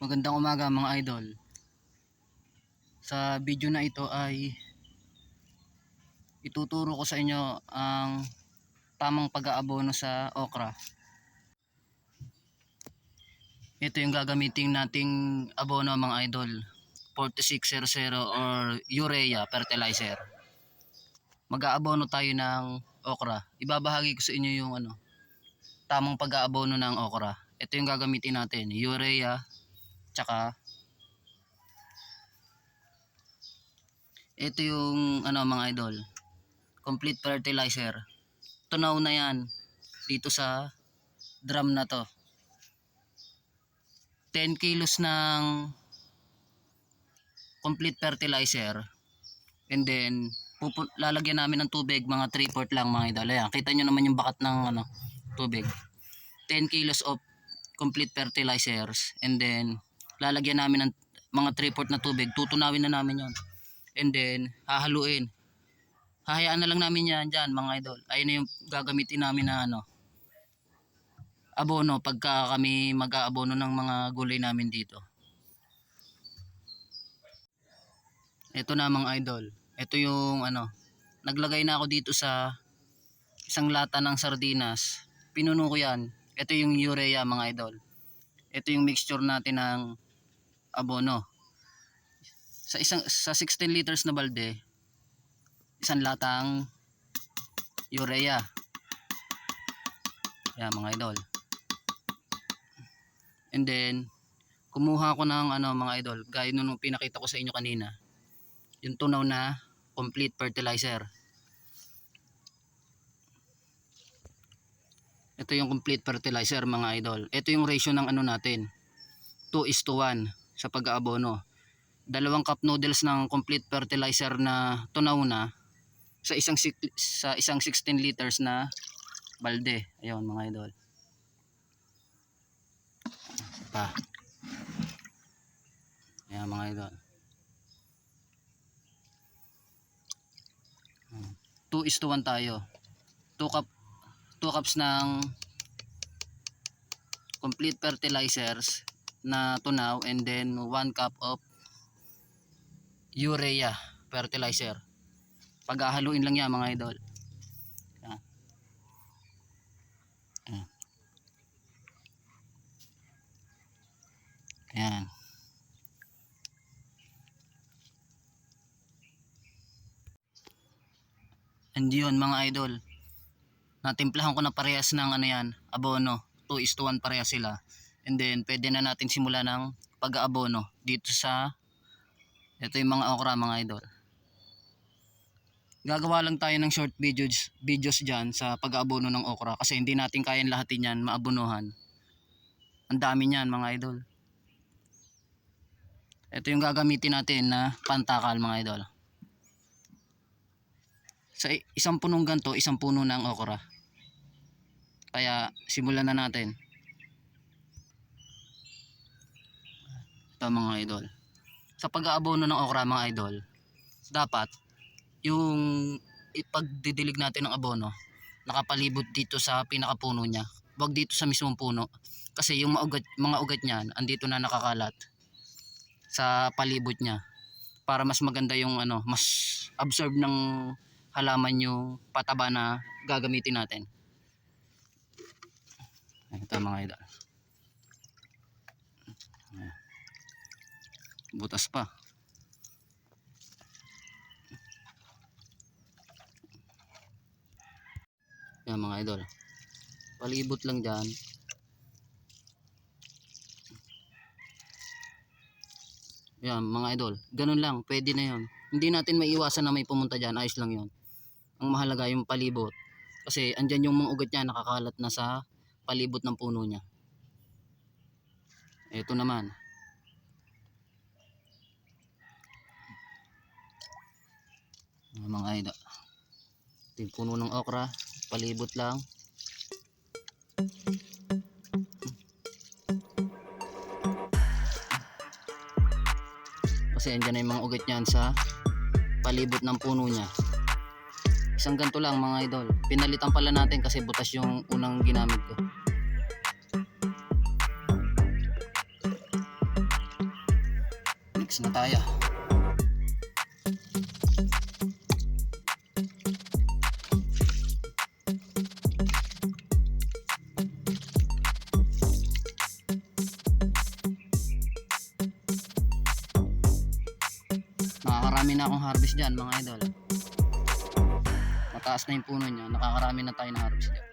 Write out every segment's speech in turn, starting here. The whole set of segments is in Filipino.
Magandang umaga mga idol. Sa video na ito ay ituturo ko sa inyo ang tamang pag-aabono sa okra. Ito yung gagamitin nating abono mga idol. 4600 or urea fertilizer. Mag-aabono tayo ng okra. Ibabahagi ko sa inyo yung tamang pag-aabono ng okra. Ito yung gagamitin natin, urea tsaka ito yung mga idol, complete fertilizer. Tunaw na yan dito sa drum na to. 10 kilos ng complete fertilizer, and then lalagyan namin ng tubig mga 3/4 lang mga idol. Ayan, kita nyo naman yung bakat ng tubig. 10 kilos of complete fertilizers, and then lalagyan namin ng mga 3/4 na tubig. Tutunawin na namin yon, and then hahaluin. Hahayaan na lang namin yan dyan mga idol. Ayun na yung gagamitin namin na abono pagka kami mag-aabono ng mga gulay namin dito. Ito na mga idol. Ito yung naglagay na ako dito sa isang lata ng sardinas. Pinuno ko yan. Ito yung urea mga idol. Ito yung mixture natin ng abono. Sa 16 liters na balde, isang latang urea. Yan mga idol. And then kumuha ko ng mga idol, gaya nung pinakita ko sa inyo kanina, yung tunaw na complete fertilizer. Ito yung complete fertilizer mga idol. Ito yung ratio ng natin, 2:1 sa pag-aabono. 2 cup noodles ng complete fertilizer na tunaw na sa isang 16 liters na balde. Ayun mga idol. Pa. Ayan mga idol. 2:1 tayo. 2 cups ng complete fertilizers na tunaw, and then 1 cup of urea fertilizer. Paghahaluin lang yan mga idol. Ayan. Ayan. Ayan. And yun mga idol, natimplahan ko na parehas ng abono. 2:1 parehas sila. And then pwede na natin simula ng pag-aabono dito sa ito yung mga okra mga idol. Gagawa lang tayo ng short videos dyan sa pag-aabono ng okra kasi hindi natin kayan lahatin yan maabonohan. Ang dami niyan mga idol. Ito yung gagamitin natin na pantakal mga idol. Sa isang punong ganto, isang puno ng okra. Kaya simulan na natin. Ito mga idol. Sa pag-aabono ng okra mga idol, dapat yung ipagdidilig natin ng abono nakapalibot dito sa pinakapuno niya. Huwag dito sa mismong puno. Kasi yung mga ugat niyan andito na nakakalat sa palibot niya. Para mas maganda yung mas absorb ng halaman yung pataba na gagamitin natin. Ito mga idol. Butas pa. Yan mga idol. Palibot lang dyan. Yan mga idol. Ganun lang. Pwede na yon. Hindi natin maiiwasan na may pumunta dyan. Ayos lang yon. Ang mahalaga yung palibot. Kasi andyan yung mga ugat niya nakakalat na sa palibot ng puno niya. Ito naman. Mga idol. Ito yung puno ng okra. Palibot lang. Kasi andyan na yung mga ugat niyan sa palibot ng puno niya. Isang ganto lang mga idol. Pinalitan pala natin kasi butas yung unang ginamit ko. next na tayo. Nakakarami na akong harvest dyan mga idol. Mataas na yung puno niya, nakakarami na tayo ng harvest dyan.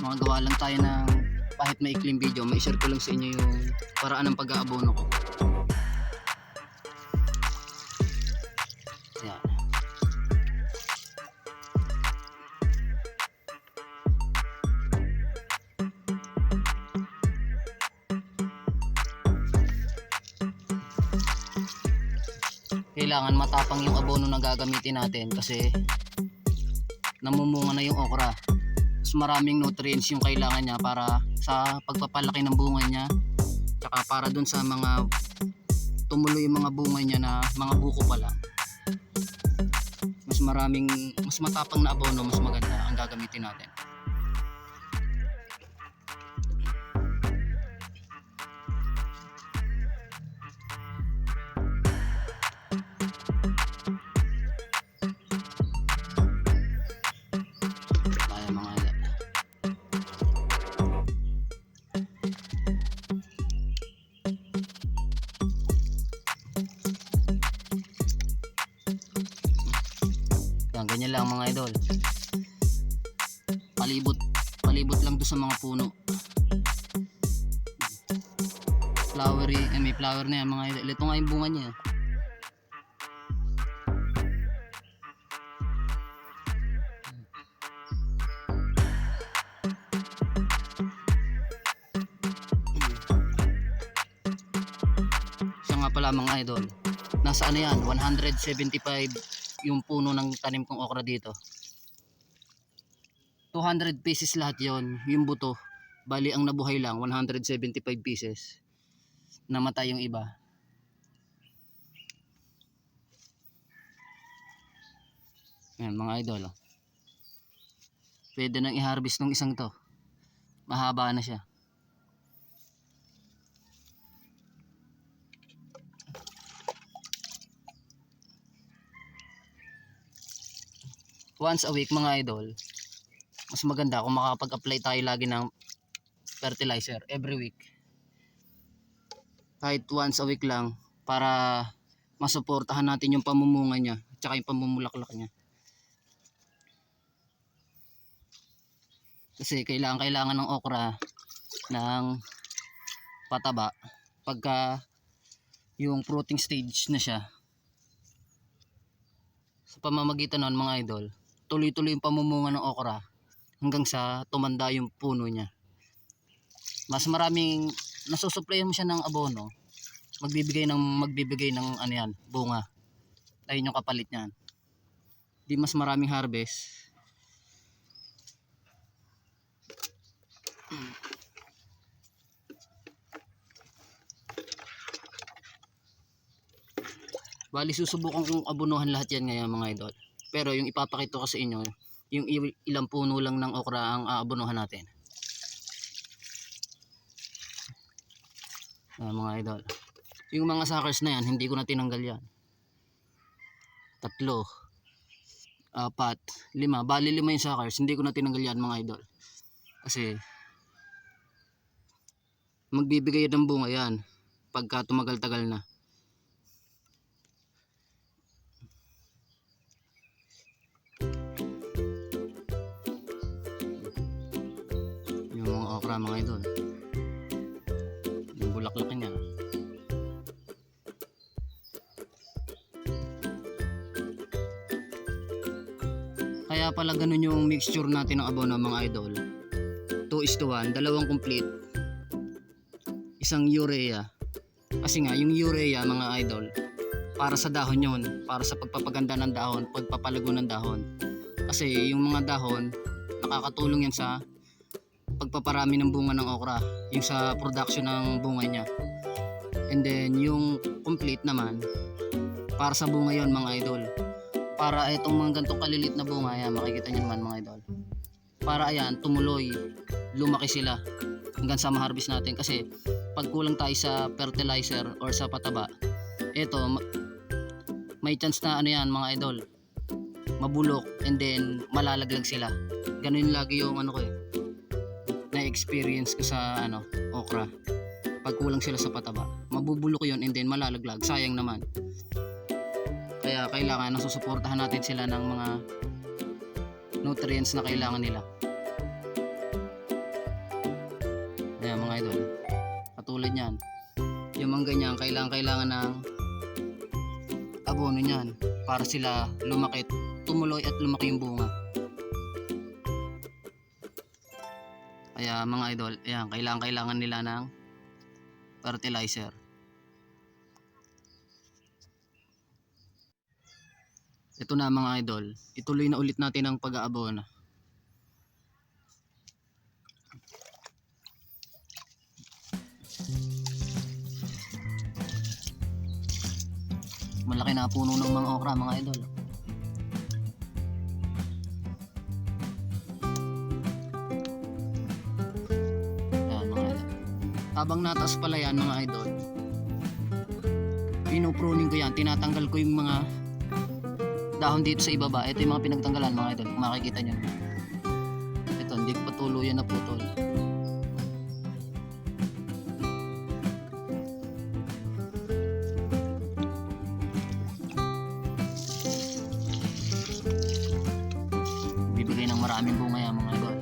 Magawa lang tayo ng kahit maikling video, may share ko lang sa inyo yung paraan ng pag-aabono ko. Yan. Kailangan matapang yung abono na gagamitin natin kasi namumunga na yung okra. Mas maraming nutrients yung kailangan niya para sa pagpapalaki ng bunga niya, tsaka para dun sa mga tumuloy yung mga bunga niya na mga buko pa lang. Mas matapang na abono, mas maganda ang gagamitin natin. Ganyan lang mga idol. Palibot lang do sa mga puno. Flowery, may flower na yan mga idol. Ito nga yung bunga niya. Siya nga pala mga idol. Nasa ano yan? 175 yung puno ng tanim kong okra dito. 200 pieces lahat yon, yung buto. Bali ang nabuhay lang 175 pieces. Namatay yung iba. Yan mga idol. Pwede nang i-harvest ng isang to. Mahaba na siya. Once a week mga idol, mas maganda kung makapag-apply tayo lagi ng fertilizer every week. Kahit once a week lang para masuportahan natin yung pamumunga niya at yung pamumulaklak niya. Kasi kailangan ng okra ng pataba pagka yung fruiting stage na siya. Sa pamamagitan nun mga idol, tuloy-tuloy yung pamumunga ng okra hanggang sa tumanda yung puno niya. Mas maraming nasusuplayan mo siya ng abono, magbibigay ng ano yan, bunga. Ayun yung kapalit niyan. Di mas maraming harvest. Bali susubukan kong abunuhan lahat yan ngayon mga idol. Pero yung ipapakita ko sa inyo, yung ilang puno lang ng okra ang aabunuhan natin. Mga idol. Yung mga suckers na yan, hindi ko na tinanggal yan. 3, 4, 5. Bali 5 yung suckers, hindi ko na tinanggal yan mga idol. Kasi magbibigay ng bunga yan pagka tumagal-tagal na. Mga idol, yung bulaklak niya. Kaya pala ganun yung mixture natin ng abono mga idol. 2:1, dalawang complete, isang urea. Kasi nga yung urea mga idol, para sa dahon yon, para sa pagpapaganda ng dahon, pagpapalago ng dahon. Kasi yung mga dahon nakakatulong yan sa pagpaparami ng bunga ng okra, yung sa production ng bunga niya. And then yung complete naman, para sa bunga yon mga idol, para itong mga ganitong kalilit na bunga, ayan, makikita nyo naman mga idol, para ayan tumuloy, lumaki sila hanggang sa ma-harvest natin. Kasi pag kulang tayo sa fertilizer or sa pataba, ito may chance na ano yan mga idol, mabulok and then malalaglag sila. Ganun lagi yung ano ko na experience ko sa okra. Pag kulang sila sa pataba, mabubulok yun and then malalaglag, sayang naman. Kaya kailangan nasusuportahan natin sila ng mga nutrients na kailangan nila. Ayan mga idol, katulad nyan, yung mga ganyan kailangan ng abono nyan para sila lumaki, tumuloy at lumaki yung bunga. Kaya mga idol, ayan, kailangan nila ng fertilizer. Ito na mga idol, ituloy na ulit natin ang pag-aabono. Malaki na puno ng mga okra mga idol. Ayan mga idol. Habang nataas pala yan mga idol, pinupruning ko yan, tinatanggal ko yung mga dahon dito sa ibaba. Ito yung mga pinagtanggalan mga idol, kung makikita nyo. Ito, hindi ko patuloy yan na putol. Bibigay ng maraming bunga yan mga idol,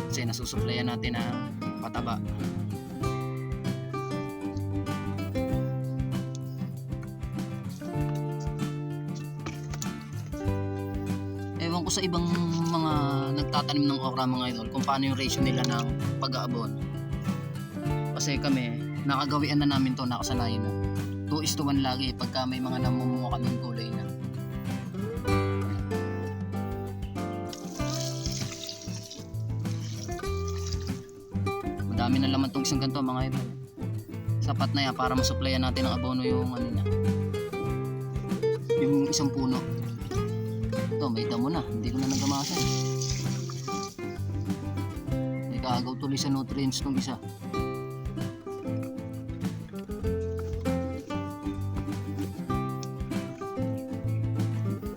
kasi nasusuplayan natin ng pataba. Ewan ko sa ibang mga nagtatanim ng okra mga idol kung paano yung ratio nila ng pag-aabon. Kasi kami, nakagawian na namin to, nakasanayan na 2:1 lagi pagka may mga namumunga kaming kulay na. Madami na laman tong isang ganito mga idol. Sapat na yan para masuplayan natin ng abono yung niya, yung isang puno. Ito, may damo na, hindi ko na nagamasan. May kaagaw tuloy sa nutrients ng isa.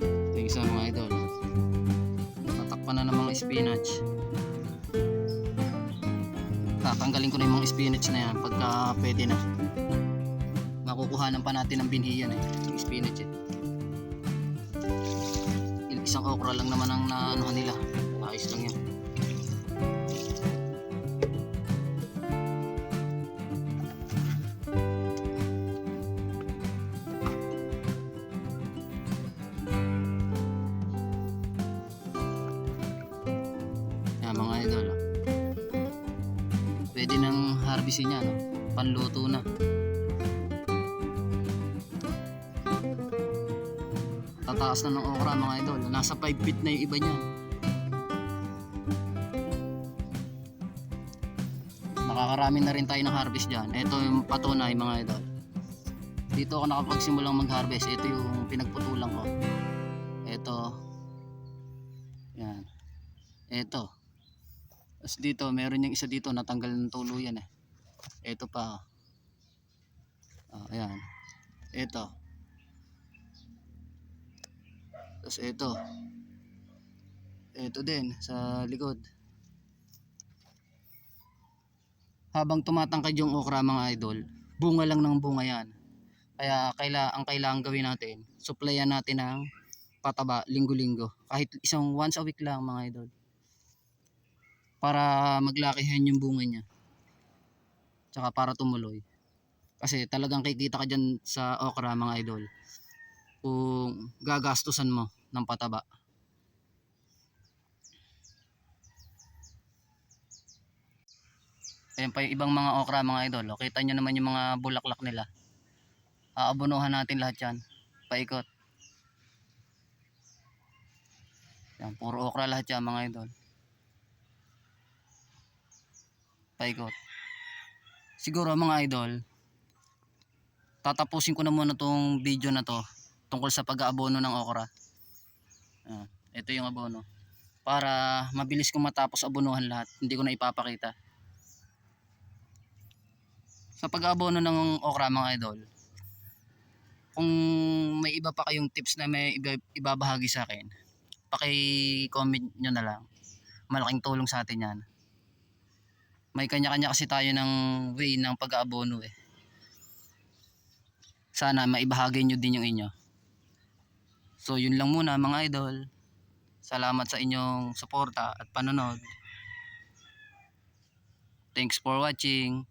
Ito yung isa mga idol, tatakpan na ng mga spinach. Tatanggalin ko na yung mga spinach na yan pagka pwede na. Makukuhanan pa natin ng binhi yan yung spinach Isang okra lang naman ang naanuhan nila, ayos lang yan. Yan mga idol, pwede nang harvestin yan, panluto na. Tataas na ng okra mga idol, nasa 5 feet na yung iba niyan. Nakakarami na rin tayo ng harvest dyan. Ito yung patunay mga idol, dito ako nakapagsimulang mag harvest. Ito yung pinagputulan ko, ito yan, ito. Tapos dito meron yung isa dito natanggal ng tuluyan ito pa ayan, ito. Tapos ito din sa likod. Habang tumatangkad yung okra mga idol, bunga lang ng bunga yan. Kaya ang kailangan gawin natin, supplyan natin ng pataba linggo-linggo, kahit once a week lang mga idol, para maglakihan yung bunga niya, tsaka para tumuloy. Kasi talagang kikita ka dyan sa okra mga idol kung gagastusan mo ng pataba. Ayan pa yung ibang mga okra mga idol, kita nyo naman yung mga bulaklak nila. Aabonohan natin lahat yan, paikot. Yan, puro okra lahat yan mga idol, paikot. Siguro mga idol, tatapusin ko na muna tong video na to tungkol sa pag-aabono ng okra. Ito yung abono. Para mabilis kong matapos abonohan lahat. Hindi ko na ipapakita. Sa pag-abono ng okra mga idol, kung may iba pa kayong tips na may ibabahagi sa akin, paki-comment nyo na lang. Malaking tulong sa atin yan. May kanya-kanya kasi tayo ng way ng pag-aabono eh. Sana maibahagi nyo din yung inyo. So yun lang muna mga idol. Salamat sa inyong suporta at panonood. Thanks for watching.